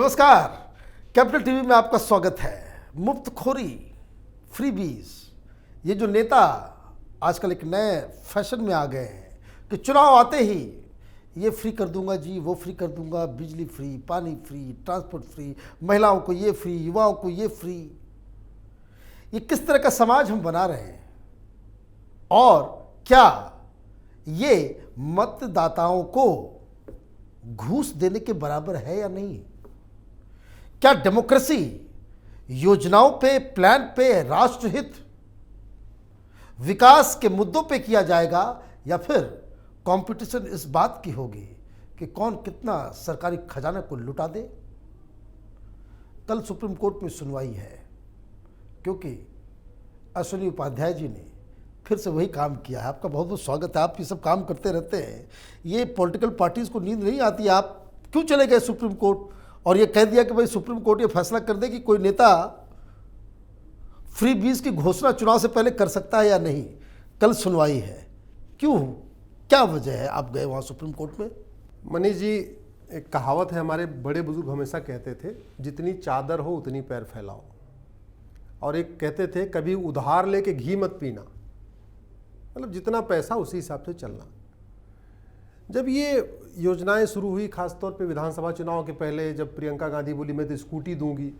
नमस्कार, capital TV में आपका स्वागत है। मुफ्तखोरी, फ्रीबीज, ये जो नेता आजकल एक नए फैशन में आ गए हैं कि चुनाव आते ही ये फ्री कर दूंगा जी, वो फ्री कर दूंगा, बिजली फ्री, पानी फ्री, ट्रांसपोर्ट फ्री, महिलाओं को ये फ्री, युवाओं को ये फ्री। ये किस तरह का समाज हम बना रहे हैं और क्या ये मतदाताओं को घूस देने के बराबर है या नहीं? क्या डेमोक्रेसी योजनाओं पे, प्लान पे, राष्ट्रहित, विकास के मुद्दों पे किया जाएगा या फिर कंपटीशन इस बात की होगी कि कौन कितना सरकारी खजाना को लुटा दे? कल सुप्रीम कोर्ट में सुनवाई है क्योंकि अश्विनी उपाध्याय जी ने फिर से वही काम किया है। आपका बहुत बहुत स्वागत है, आप ये सब काम करते रहते हैं। ये पॉलिटिकल पार्टीज को नींद नहीं आती, आप क्यों चले गए सुप्रीम कोर्ट और ये कह दिया कि भाई सुप्रीम कोर्ट ये फैसला कर दे कि कोई नेता फ्री बीज की घोषणा चुनाव से पहले कर सकता है या नहीं? कल सुनवाई है, क्यों, क्या वजह है आप गए वहाँ सुप्रीम कोर्ट में? मनीष जी, एक कहावत है, हमारे बड़े बुजुर्ग हमेशा कहते थे, जितनी चादर हो उतनी पैर फैलाओ। और एक कहते थे, कभी उधार लेके घी मत पीना, मतलब जितना पैसा उसी हिसाब से चलना। जब ये योजनाएं शुरू हुई, खासतौर पे विधानसभा चुनाव के पहले, जब प्रियंका गांधी बोली मैं तो स्कूटी दूंगी,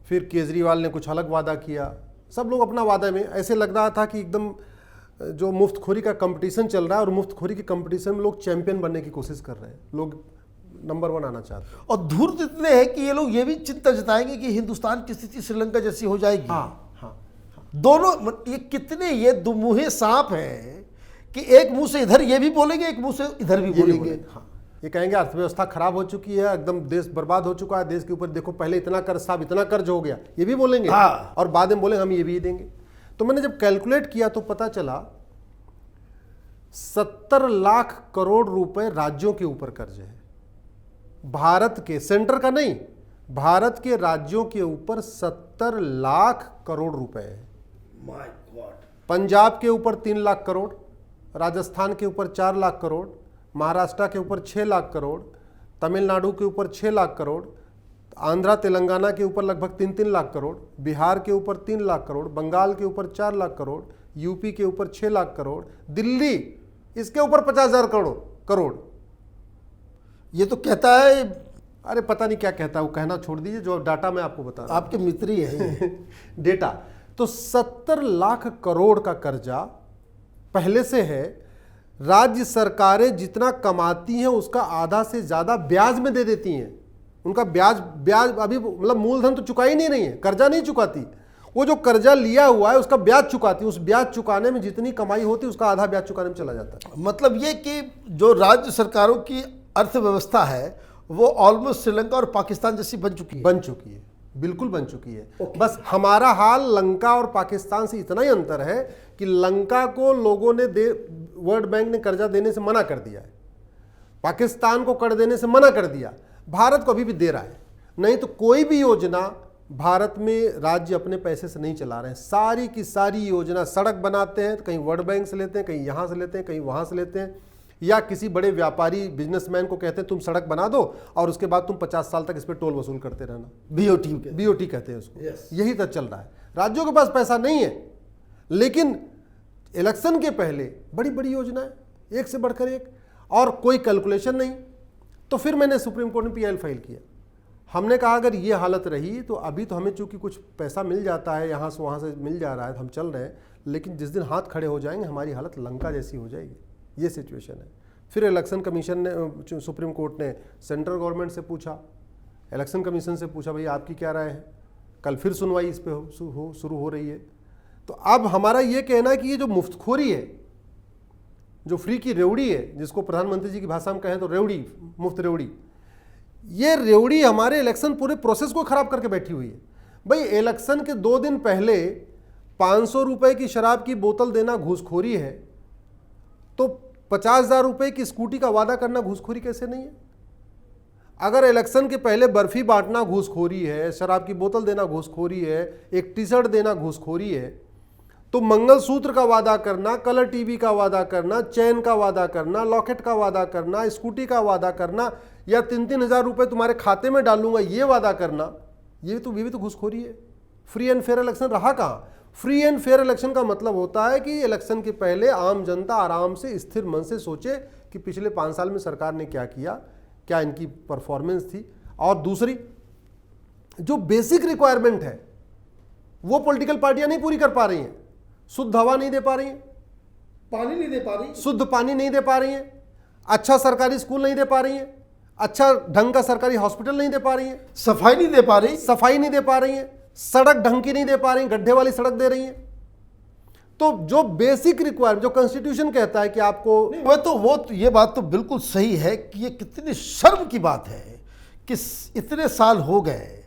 फिर केजरीवाल ने कुछ अलग वादा किया, सब लोग अपना वादा में, ऐसे लग रहा था कि एकदम जो मुफ्तखोरी का कंपटीशन चल रहा है और मुफ्तखोरी के कंपटीशन में लोग चैंपियन बनने की कोशिश कर रहे हैं, लोग नंबर 1 आना चाहते हैं। और धूर्त इतने हैं कि ये लोग ये भी चिंता जताएंगे कि हिंदुस्तान की स्थिति श्रीलंका जैसी हो जाएगी। हाँ, दोनों, ये कितने ये दुमुहे सांप हैं कि एक मुंह से इधर ये भी बोलेंगे, एक मुंह से इधर भी बोलेंगे। हाँ, ये कहेंगे अर्थव्यवस्था खराब हो चुकी है, एकदम देश बर्बाद हो चुका है, देश के ऊपर देखो पहले इतना कर्ज साहब, इतना कर्ज हो गया, ये भी बोलेंगे। हाँ। और बाद में बोलेंगे हम ये भी देंगे। तो मैंने जब कैलकुलेट किया तो पता चला 70 लाख करोड़ रुपए राज्यों के ऊपर कर्ज है। भारत के, सेंटर का नहीं, भारत के राज्यों के ऊपर 70 लाख करोड़ रुपए है। My God. पंजाब के ऊपर 3 लाख करोड़, राजस्थान के ऊपर 4 लाख करोड़, महाराष्ट्र के ऊपर 6 लाख करोड़, तमिलनाडु के ऊपर 6 लाख करोड़, आंध्रा तेलंगाना के ऊपर लगभग 3-3 लाख करोड़, बिहार के ऊपर 3 लाख करोड़, बंगाल के ऊपर 4 लाख करोड़, यूपी के ऊपर 6 लाख करोड़, दिल्ली इसके ऊपर 50,000 करोड़। ये तो कहता है, अरे पता नहीं क्या कहता है, वो कहना छोड़ दीजिए, जो डाटा मैं आपको बता रहा हूं। आपके मित्र ही है डेटा। तो 70 लाख करोड़ का कर्जा पहले से है। राज्य सरकारें जितना कमाती हैं उसका आधा से ज्यादा ब्याज में दे देती हैं। उनका ब्याज अभी, मतलब मूलधन तो चुका ही नहीं रही है, कर्जा नहीं चुकाती, वो जो कर्जा लिया हुआ है उसका ब्याज चुकाती है। उस ब्याज चुकाने में जितनी कमाई होती है उसका आधा ब्याज चुकाने में चला जाता है। मतलब ये कि जो राज्य सरकारों की अर्थव्यवस्था है वो ऑलमोस्ट श्रीलंका और पाकिस्तान जैसी बन चुकी है। बिल्कुल बन चुकी है। बस हमारा हाल लंका और पाकिस्तान से इतना ही अंतर है कि लंका को लोगों ने वर्ल्ड बैंक ने कर्जा देने से मना कर दिया है, पाकिस्तान को कर देने से मना कर दिया, भारत को अभी भी दे रहा है। नहीं तो कोई भी योजना भारत में राज्य अपने पैसे से नहीं चला रहे हैं। सारी की सारी योजना, सड़क बनाते हैं तो कहीं वर्ल्ड बैंक से लेते हैं, कहीं यहां से लेते हैं, कहीं वहां से लेते हैं, या किसी बड़े व्यापारी बिजनेसमैन को कहते हैं तुम सड़क बना दो और उसके बाद तुम 50 साल तक इस पर टोल वसूल करते रहना। बीओटी कहते हैं उसको। यही तक चल रहा है। राज्यों के पास पैसा नहीं है, लेकिन इलेक्शन के पहले बड़ी बड़ी योजनाएं, एक से बढ़कर एक, और कोई कैलकुलेशन नहीं। तो फिर मैंने सुप्रीम कोर्ट में पीआईएल फाइल किया। हमने कहा अगर ये हालत रही तो अभी तो हमें चूंकि कुछ पैसा मिल जाता है, यहाँ से वहाँ से मिल जा रहा है, हम चल रहे हैं, लेकिन जिस दिन हाथ खड़े हो जाएंगे हमारी हालत लंका जैसी हो जाएगी। ये सिचुएशन है। फिर इलेक्शन कमीशन ने, सुप्रीम कोर्ट ने सेंट्रल गवर्नमेंट से पूछा, इलेक्शन कमीशन से पूछा भाई आपकी क्या राय है। कल फिर सुनवाई इस पे शुरू हो रही है। तो अब हमारा ये कहना है कि ये जो मुफ्तखोरी है, जो फ्री की रेवड़ी है, जिसको प्रधानमंत्री जी की भाषा में कहें तो रेवड़ी, मुफ्त रेवड़ी, ये रेवड़ी हमारे इलेक्शन पूरे प्रोसेस को खराब करके बैठी हुई है। भाई इलेक्शन के 2 दिन पहले 500 रुपए की शराब की बोतल देना घूसखोरी है, तो 50,000 रुपए की स्कूटी का वादा करना घूसखोरी कैसे नहीं है? अगर इलेक्शन के पहले बर्फी बांटना घूसखोरी है, शराब की बोतल देना घूसखोरी है, एक टी शर्ट देना घूसखोरी है, तो मंगलसूत्र का वादा करना, कलर टीवी का वादा करना, चैन का वादा करना, लॉकेट का वादा करना, स्कूटी का वादा करना, या 3-3 हज़ार रुपए तुम्हारे खाते में डालूंगा ये वादा करना, ये भी तो घूसखोरी है। फ्री एंड फेयर इलेक्शन रहा कहाँ? फ्री एंड फेयर इलेक्शन का मतलब होता है कि इलेक्शन के पहले आम जनता आराम से स्थिर मन से सोचे कि पिछले 5 साल में सरकार ने क्या किया, क्या इनकी परफॉर्मेंस थी। और दूसरी जो बेसिक रिक्वायरमेंट है वो पॉलिटिकल पार्टियां नहीं पूरी कर पा रही हैं। शुद्ध हवा नहीं दे पा रही हैं, पानी नहीं दे पा रही, शुद्ध पानी नहीं दे पा रही हैं, अच्छा सरकारी स्कूल नहीं दे पा रही हैं, अच्छा ढंग का सरकारी हॉस्पिटल नहीं दे पा रही हैं, सफाई नहीं दे पा रही, सफाई नहीं दे पा रही हैं, सड़क ढंग की नहीं दे पा रही, गड्ढे वाली सड़क दे रही हैं। तो जो बेसिक रिक्वायरमेंट जो कॉन्स्टिट्यूशन कहता है कि आपको, ये बात तो बिल्कुल सही है कि ये कितनी शर्म की बात है कि इतने साल हो गए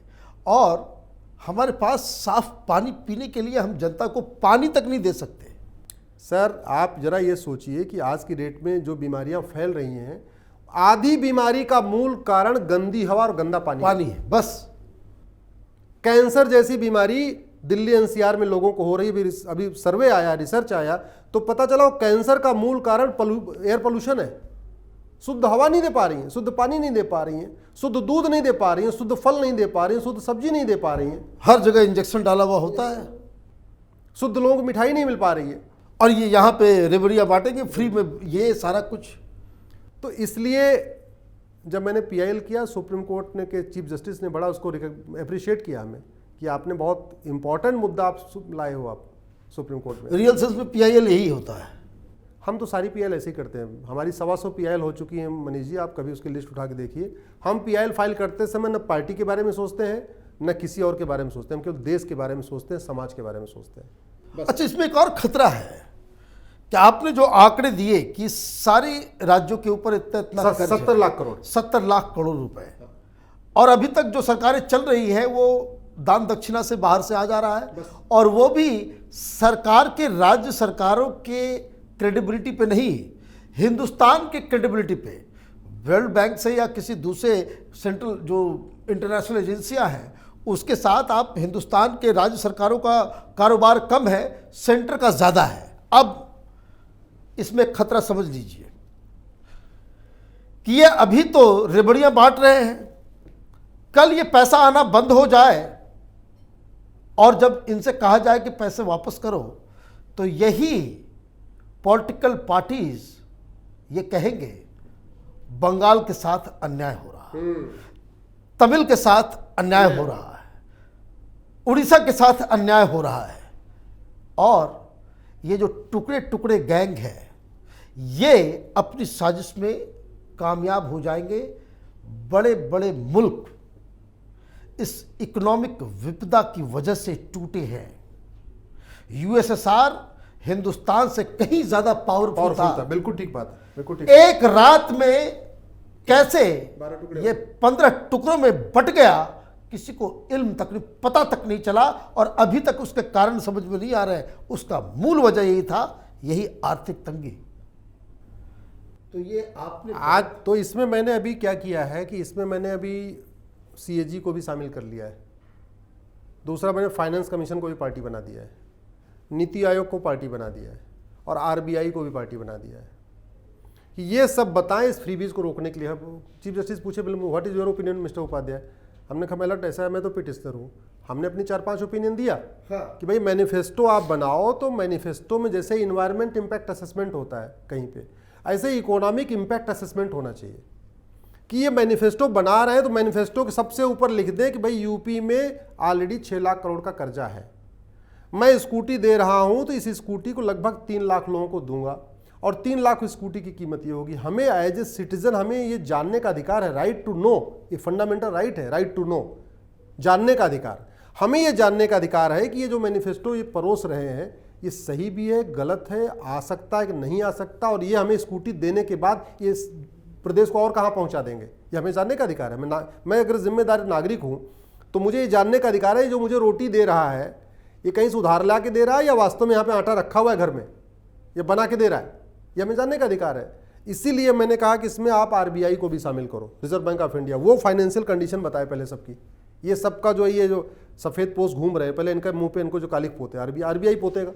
और हमारे पास साफ पानी पीने के लिए हम जनता को पानी तक नहीं दे सकते। सर आप जरा ये सोचिए कि आज की डेट में जो बीमारियां फैल रही हैं, आधी बीमारी का मूल कारण गंदी हवा और गंदा पानी है। बस कैंसर जैसी बीमारी दिल्ली एनसीआर में लोगों को हो रही है। अभी सर्वे आया, रिसर्च आया तो पता चला कैंसर का मूल कारण एयर पोल्यूशन है। शुद्ध हवा नहीं दे पा रही हैं, शुद्ध पानी नहीं दे पा रही हैं, शुद्ध दूध नहीं दे पा रही हैं, शुद्ध फल नहीं दे पा रही हैं, शुद्ध सब्जी नहीं दे पा रही हैं, हर जगह इंजेक्शन डाला हुआ होता है, शुद्ध लोगों को मिठाई नहीं मिल पा रही है, और ये यहाँ पे रेबड़ियाँ बांटेंगे फ्री में, ये सारा कुछ। तो इसलिए जब मैंने पीआईएल किया, सुप्रीम कोर्ट ने के चीफ जस्टिस ने बड़ा उसको अप्रिशिएट किया हमें कि आपने बहुत इंपॉर्टेंट मुद्दा आप लाए हो आप सुप्रीम कोर्ट में। रियल सेंस में पीआईएल यही होता है। हम तो सारी पीआईएल ऐसे ही करते हैं। हमारी 125 पीआईएल हो चुकी हैं मनीष जी, आप कभी उसकी लिस्ट उठा के देखिए। हम पीआईएल फाइल करते समय न पार्टी के बारे में सोचते हैं न किसी और के बारे में सोचते हैं, हम केवल देश के बारे में सोचते हैं, समाज के बारे में सोचते हैं। अच्छा, इसमें एक और खतरा है कि आपने जो आंकड़े दिए कि सारे राज्यों के ऊपर इतना 70 लाख करोड़ 70 लाख करोड़ रुपए, और अभी तक जो सरकारें चल रही है वो दान दक्षिणा से बाहर से आ जा रहा है, और वो भी सरकार के, राज्य सरकारों के क्रेडिबिलिटी पे नहीं, हिंदुस्तान के क्रेडिबिलिटी पे। वर्ल्ड बैंक से या किसी दूसरे सेंट्रल जो इंटरनेशनल एजेंसियां हैं उसके साथ आप, हिंदुस्तान के राज्य सरकारों का कारोबार कम है, सेंटर का ज़्यादा है। अब इसमें खतरा समझ लीजिए कि ये अभी तो रेबड़ियां बांट रहे हैं, कल ये पैसा आना बंद हो जाए और जब इनसे कहा जाए कि पैसे वापस करो तो यही पॉलिटिकल पार्टीज ये कहेंगे बंगाल के साथ अन्याय हो रहा है, तमिल के साथ अन्याय हो रहा है, उड़ीसा के साथ अन्याय हो रहा है, और ये जो टुकड़े टुकड़े गैंग है ये अपनी साजिश में कामयाब हो जाएंगे। बड़े बड़े मुल्क इस इकोनॉमिक विपदा की वजह से टूटे हैं। यूएसएसआर हिंदुस्तान से कहीं ज्यादा पावरफुल था। बिल्कुल ठीक बात है, बिल्कुल ठीक। एक रात में कैसे ये 15 टुकड़ों में बट गया, किसी को इल्म तक नहीं, पता तक नहीं चला, और अभी तक उसके कारण समझ में नहीं आ रहे। उसका मूल वजह यही था, यही आर्थिक तंगी। तो ये आपने आज तो इसमें मैंने अभी क्या किया है कि इसमें मैंने अभी सीएजी को भी शामिल कर लिया है। दूसरा, मैंने फाइनेंस कमीशन को भी पार्टी बना दिया है, नीति आयोग को पार्टी बना दिया है, और आरबीआई को भी पार्टी बना दिया है कि ये सब बताएं इस फ्रीबीज को रोकने के लिए। चीफ जस्टिस पूछे, what is your opinion mister Upadhyay? हमने कहा मेरा ऐसा है, मैं तो पिटिशनर हूँ। हमने अपनी 4-5 ओपिनियन दिया कि भाई मैनिफेस्टो आप बनाओ, तो मैनिफेस्टो में जैसे इन्वायरमेंट इम्पैक्ट असेसमेंट होता है कहीं पे, ऐसे इकोनॉमिक इम्पैक्ट असेसमेंट होना चाहिए कि ये मैनिफेस्टो बना रहे हैं तो मैनिफेस्टो के सबसे ऊपर लिख दें कि भाई यूपी में ऑलरेडी 6 लाख करोड़ का कर्जा है, मैं स्कूटी दे रहा हूं तो इस स्कूटी को लगभग 3 लाख लोगों को दूंगा, और 3 लाख स्कूटी की कीमत ये होगी। हमें एज ए सिटीजन हमें ये जानने का अधिकार है, राइट टू नो, ये फंडामेंटल राइट है, राइट टू नो, जानने का अधिकार। हमें ये जानने का अधिकार है कि ये जो मैनिफेस्टो ये परोस रहे हैं ये सही भी है, गलत है, आ सकता है कि नहीं आ सकता, और ये हमें स्कूटी देने के बाद ये प्रदेश को और कहाँ पहुँचा देंगे, ये हमें जानने का अधिकार है। मैं अगर जिम्मेदार नागरिक हूँ तो मुझे ये जानने का अधिकार है जो मुझे रोटी दे रहा है ये कहीं से उधार ला के दे रहा है या वास्तव में यहाँ पे आटा रखा हुआ है घर में, ये बना के दे रहा है, ये हमें जानने का अधिकार है। इसीलिए मैंने कहा कि इसमें आप आरबीआई को भी शामिल करो, रिजर्व बैंक ऑफ इंडिया, वो फाइनेंशियल कंडीशन बताए पहले सबकी। ये सबका जो ये जो सफ़ेद पोस्ट घूम रहे हैं, पहले इनका मुंह पे इनको जो कालिक पोते, आरबीआई पोतेगा,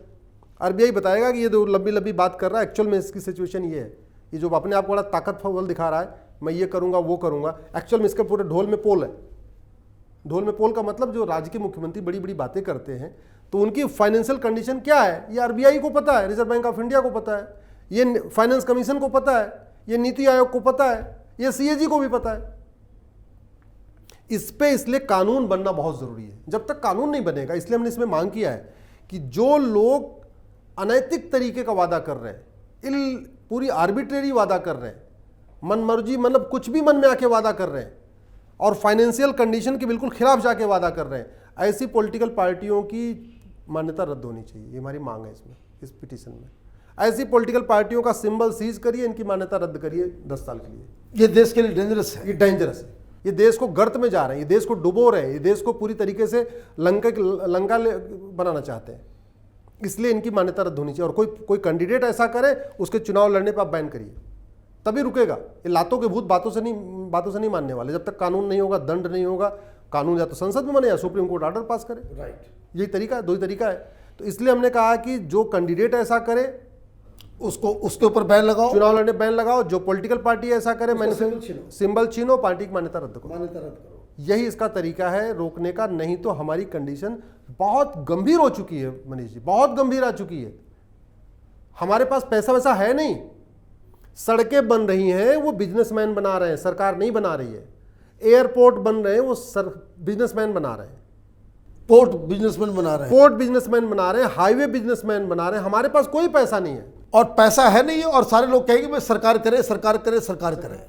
आरबीआई बताएगा कि ये जो लंबी लंबी बात कर रहा है, एक्चुअल में इसकी सिचुएशन ये है, ये जो अपने आप को बड़ा ताकतवर दिखा रहा है, मैं ये करूंगा वो करूंगा, एक्चुअल में इसके पूरे ढोल में पोल है। ढोल में पोल का मतलब जो राज्य के मुख्यमंत्री बड़ी बड़ी बातें करते हैं तो उनकी फाइनेंशियल कंडीशन क्या है, ये आरबीआई को पता है, रिजर्व बैंक ऑफ इंडिया को पता है, ये फाइनेंस कमीशन को पता है, ये नीति आयोग को पता है, ये सीएजी को भी पता है। इस पे इसलिए कानून बनना बहुत जरूरी है। जब तक कानून नहीं बनेगा, इसलिए हमने इसमें मांग किया है कि जो लोग अनैतिक तरीके का वादा कर रहे हैं, पूरी आर्बिट्रेरी वादा कर रहे हैं, मनमर्जी मतलब कुछ भी मन में आके वादा कर रहे हैं और फाइनेंशियल कंडीशन के बिल्कुल खिलाफ जाके वादा कर रहे हैं, ऐसी पॉलिटिकल पार्टियों की मान्यता रद्द होनी चाहिए। ये हमारी मांग है इसमें, इस पिटीशन में। ऐसी पॉलिटिकल पार्टियों का सिंबल सीज करिए, इनकी मान्यता रद्द करिए 10 साल के लिए। ये देश के लिए डेंजरस है, ये डेंजरस है, ये देश को गर्त में जा रहे हैं, ये देश को डुबो रहे हैं, ये देश को पूरी तरीके से लंका बनाना चाहते हैं। इसलिए इनकी मान्यता रद्द होनी चाहिए। और कोई कैंडिडेट ऐसा करे, उसके चुनाव लड़ने पर आप बैन करिए, तभी रुकेगा। ये लातों के भूत बातों से नहीं मानने वाले। जब तक कानून नहीं होगा, दंड नहीं होगा, कानून या तो संसद में बने या सुप्रीम कोर्ट ऑर्डर पास करे। राइट, यही तरीका है, दो ही तरीका है। तो इसलिए हमने कहा कि जो कैंडिडेट ऐसा करे उसको उसके ऊपर बैन लगाओ, चुनाव लड़ने बैन लगाओ। जो पॉलिटिकल पार्टी ऐसा करे, सिंबल छीनो, पार्टी की मान्यता रद्द करो। यही इसका तरीका है रोकने का। नहीं तो हमारी कंडीशन बहुत गंभीर हो चुकी है मनीष जी, बहुत गंभीर आ चुकी है। हमारे पास पैसा वैसा है नहीं, सड़कें बन रही हैं वो बिजनेसमैन बना रहे हैं, सरकार नहीं बना रही है। एयरपोर्ट बन रहे हैं वो बिजनेसमैन बना रहे हैं, पोर्ट बिजनेसमैन बना रहे हैं, पोर्ट बिजनेसमैन बना रहे हैं, हाईवे बिजनेसमैन बना रहे हैं। हमारे पास कोई पैसा नहीं है, और पैसा है नहीं, और सारे लोग कहेंगे भाई सरकार करे सरकार करे सरकार करे।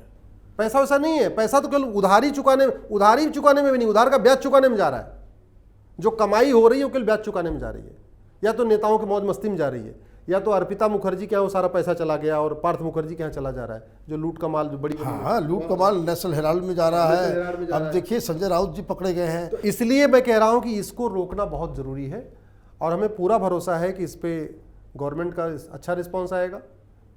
पैसा वैसा नहीं है। पैसा तो केवल उधारी चुकाने में भी नहीं, उधार का ब्याज चुकाने में जा रहा है। जो कमाई हो रही है वो केवल ब्याज चुकाने में जा रही है, या तो नेताओं की मौज मस्ती में जा रही है, या तो अर्पिता मुखर्जी के यहाँ वो सारा पैसा चला गया और पार्थ मुखर्जी के यहाँ चला जा रहा है, जो लूट का माल, जो बड़ी हाँ, लूट का माल नेशनल हेराल्ड में जा रहा है। अब देखिए संजय राउत जी पकड़े गए हैं। तो इसलिए मैं कह रहा हूँ कि इसको रोकना बहुत जरूरी है, और हमें पूरा भरोसा है कि इस पे गवर्नमेंट का अच्छा रिस्पॉन्स आएगा।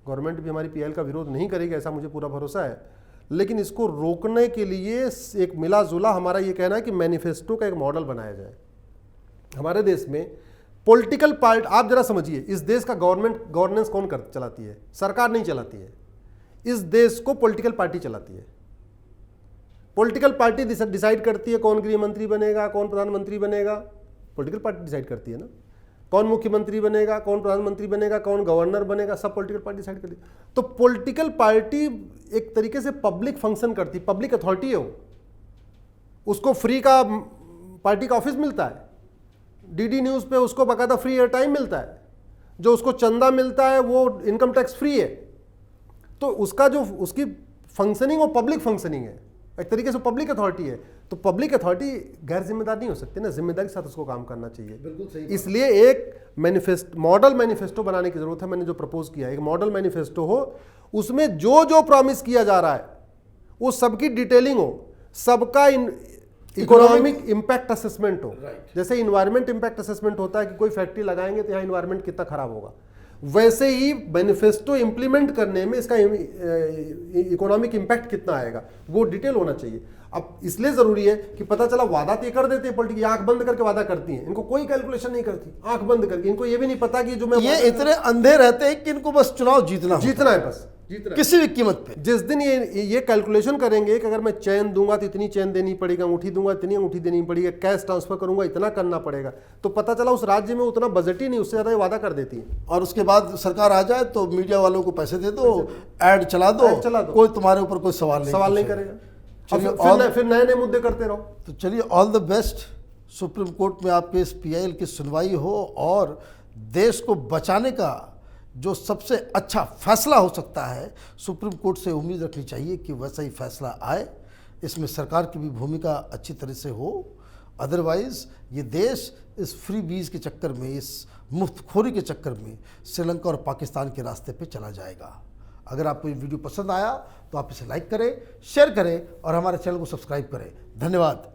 गवर्नमेंट भी हमारी पीएल का विरोध नहीं करेगी, ऐसा मुझे पूरा भरोसा है। लेकिन इसको रोकने के लिए एक मिला जुला हमारा ये कहना है कि मैनिफेस्टो का एक मॉडल बनाया जाए। हमारे देश में पॉलिटिकल पार्टी, आप जरा समझिए, इस देश का गवर्नेंस कौन चलाती है? सरकार नहीं चलाती है, इस देश को पॉलिटिकल पार्टी चलाती है। पॉलिटिकल पार्टी डिसाइड करती है कौन गृह मंत्री बनेगा, कौन प्रधानमंत्री बनेगा, पॉलिटिकल पार्टी डिसाइड करती है ना। कौन मुख्यमंत्री बनेगा, कौन प्रधानमंत्री बनेगा, कौन गवर्नर बनेगा, सब पॉलिटिकल पार्टी डिसाइड करती है। तो पॉलिटिकल पार्टी एक तरीके से पब्लिक फंक्शन करती है, पब्लिक अथॉरिटी है वो। उसको फ्री का पार्टी का ऑफिस मिलता है, डीडी न्यूज़ पे उसको बाकायदा फ्री एयर टाइम मिलता है, जो उसको चंदा मिलता है वो इनकम टैक्स फ्री है। तो उसका जो उसकी फंक्शनिंग वो पब्लिक फंक्शनिंग है, एक तरीके से पब्लिक अथॉरिटी है। तो पब्लिक अथॉरिटी गैर जिम्मेदार नहीं हो सकती ना, जिम्मेदारी के साथ उसको काम करना चाहिए। बिल्कुल सही। इसलिए एक मॉडल मैनिफेस्टो बनाने की जरूरत है। मैंने जो प्रपोज किया है, एक मॉडल मैनिफेस्टो हो, उसमें जो जो प्रॉमिस किया जा रहा है वो सबकी डिटेलिंग हो, सबका इकोनॉमिक इंपैक्ट असेसमेंट हो। जैसे इन्वायरमेंट इंपैक्ट असेसमेंट होता है कि कोई फैक्ट्री लगाएंगे तो यहाँ इन्वायरमेंट कितना खराब होगा, वैसे ही मैनिफेस्टो इंप्लीमेंट करने में इसका इकोनॉमिक इंपैक्ट कितना आएगा वो डिटेल होना चाहिए। अब इसलिए जरूरी है कि पता चला वादा तो कर देते हैं, पॉलिटिक्स आंख बंद करके वादा करती हैं, इनको कोई कैलकुलेशन नहीं करती, आंख बंद करके। इनको ये भी नहीं पता कि जो मैं ये इतने अंधे रहते हैं कि इनको बस चुनाव जीतना है, बस जीतना किसी भी कीमत पे। जिस दिन ये कैलकुलेशन करेंगे कि अगर मैं चेन दूंगा तो इतनी चेन देनी पड़ेगी, अंगूठी दूंगा इतनी अंगूठी देनी पड़ेगी, कैश ट्रांसफर करूंगा इतना करना पड़ेगा, तो पता चला उस राज्य में उतना बजट ही नहीं, उससे ज्यादा वादा कर देती है। और उसके बाद सरकार आ जाए तो मीडिया वालों को पैसे दे दो, ऐड चला दो, कोई तुम्हारे ऊपर कोई सवाल नहीं करेगा। फिर नए नए मुद्दे करते रहो। तो चलिए, all the best. Supreme court में आपके इस पीआईएल की सुनवाई हो और देश को बचाने का जो सबसे अच्छा फैसला हो सकता है, सुप्रीम कोर्ट से उम्मीद रखनी चाहिए कि वैसा ही फैसला आए। इसमें सरकार की भी भूमिका अच्छी तरह से हो, अदरवाइज ये देश इस फ्री बीज के चक्कर में, इस मुफ्तखोरी के चक्कर में श्रीलंका और पाकिस्तान के रास्ते पे चला जाएगा। अगर आपको ये वीडियो पसंद आया तो आप इसे लाइक करें, शेयर करें और हमारे चैनल को सब्सक्राइब करें। धन्यवाद।